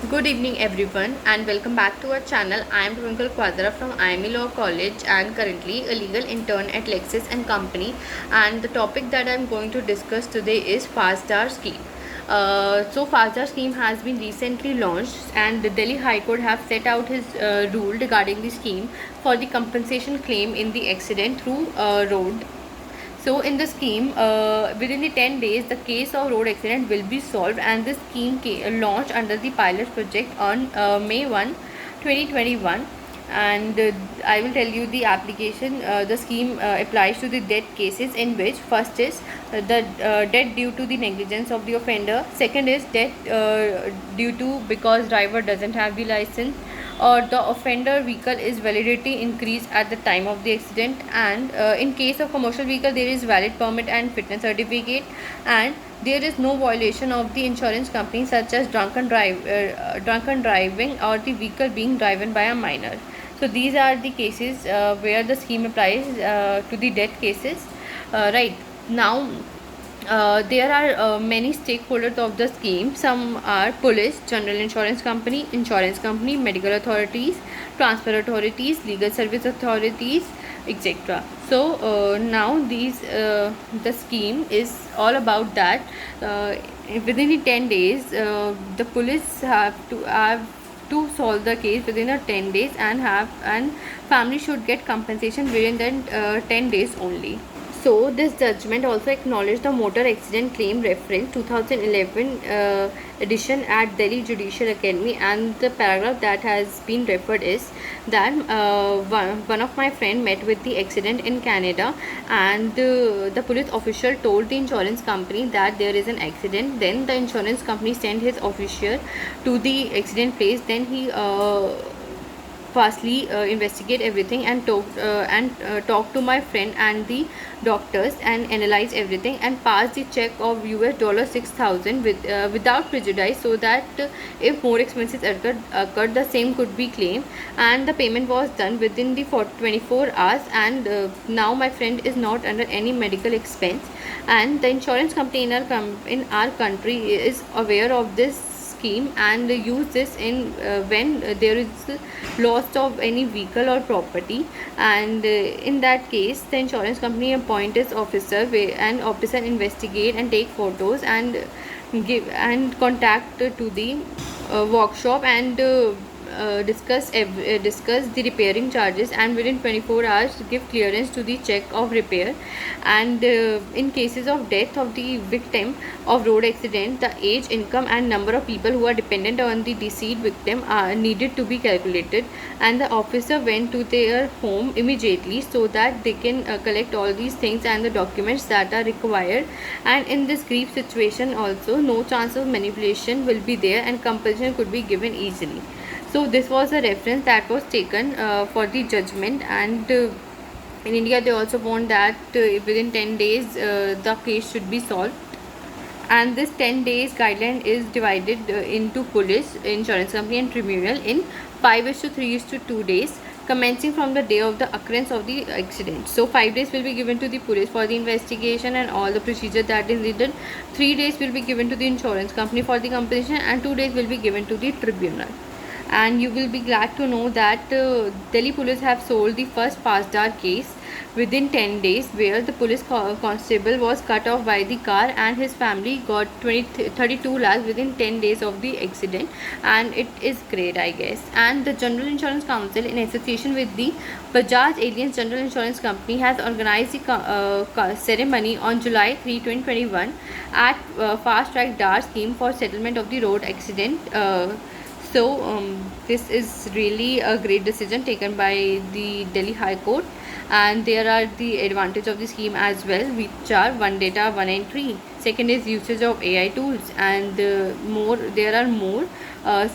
Good evening everyone and welcome back to our channel. I am Twinkle Quadra from IME Law College and currently a legal intern at Lexis and Company, and the topic that I am going to discuss today is FASTAR scheme. FASTAR scheme has been recently launched and the Delhi High Court have set out his rule regarding the scheme for the compensation claim in the accident through road. So in the scheme, within the 10 days, the case of road accident will be solved, and this scheme launched under the pilot project on May 1, 2021. And I will tell you the application. The scheme applies to the death cases in which first is the death due to the negligence of the offender. Second is death due to because driver doesn't have the license, or the offender vehicle is validity increased at the time of the accident, and in case of commercial vehicle there is valid permit and fitness certificate, and there is no violation of the insurance company such as drunken driving or the vehicle being driven by a minor. So these are the cases where the scheme applies to the death cases. Right now, there are many stakeholders of the scheme. Some are police, general insurance company, medical authorities, transfer authorities, legal service authorities, etc. So now the scheme is all about that. Within the 10 days, the police have to solve the case within a 10 days, and family should get compensation within the 10 days only. So this judgment also acknowledged the motor accident claim reference 2011 edition at Delhi Judicial Academy, and the paragraph that has been referred is that one of my friend met with the accident in Canada, and the police official told the insurance company that there is an accident. Then the insurance company sent his officer to the accident place. Then he fastly investigate everything and talk to my friend and the doctors and analyze everything and pass the check of $6,000 without prejudice, so that if more expenses occurred, the same could be claimed, and the payment was done within the 24 hours. And now my friend is not under any medical expense, and the insurance company in our country is aware of this scheme and use this in when there is loss of any vehicle or property. And in that case, the insurance company appoint its officer, and officer investigate and take photos and give and contact to the workshop, and discuss the repairing charges, and within 24 hours give clearance to the check of repair. And in cases of death of the victim of road accident, the age, income and number of people who are dependent on the deceased victim are needed to be calculated, and the officer went to their home immediately so that they can collect all these things and the documents that are required. And in this grief situation also, no chance of manipulation will be there, and compulsion could be given easily. So this was a reference that was taken for the judgment. And in India they also want that within 10 days the case should be solved, and this 10 days guideline is divided into police, insurance company and tribunal in 5:3:2 days, commencing from the day of the occurrence of the accident. So 5 days will be given to the police for the investigation and all the procedure that is needed. 3 days will be given to the insurance company for the compensation, and 2 days will be given to the tribunal. And you will be glad to know that Delhi police have solved the first FASTAR case within 10 days, where the police constable was cut off by the car and his family got 32 lakhs within 10 days of the accident, and it is great, I guess. And the General Insurance Council, in association with the Bajaj Allianz General Insurance Company, has organized the ceremony on July 3, 2021 at Fast Track DAR scheme for settlement of the road accident. This is really a great decision taken by the Delhi High Court, and there are the advantage of the scheme as well, which are one data, one entry. Second is usage of AI tools, and more. There are more.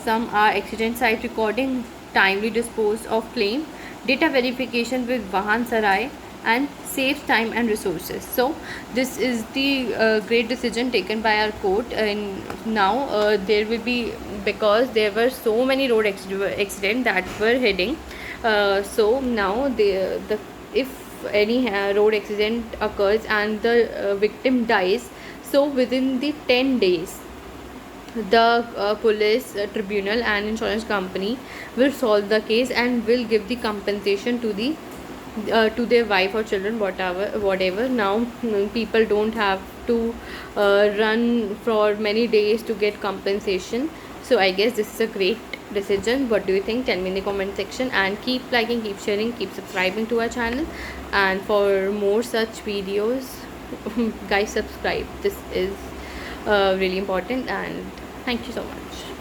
Some are accident site recording, timely dispose of claim, data verification with Vahan Sarai, and saves time and resources. So this is the great decision taken by our court. And now there will be, because there were so many road accidents that were heading, so now the if any road accident occurs and the victim dies, so within the 10 days the police, tribunal and insurance company will solve the case and will give the compensation to their wife or children, whatever. Now people don't have to run for many days to get compensation. So I guess this is a great decision. What do you think? Tell me in the comment section, and keep liking, keep sharing, keep subscribing to our channel. And for more such videos, guys, subscribe. This is really important, and thank you so much.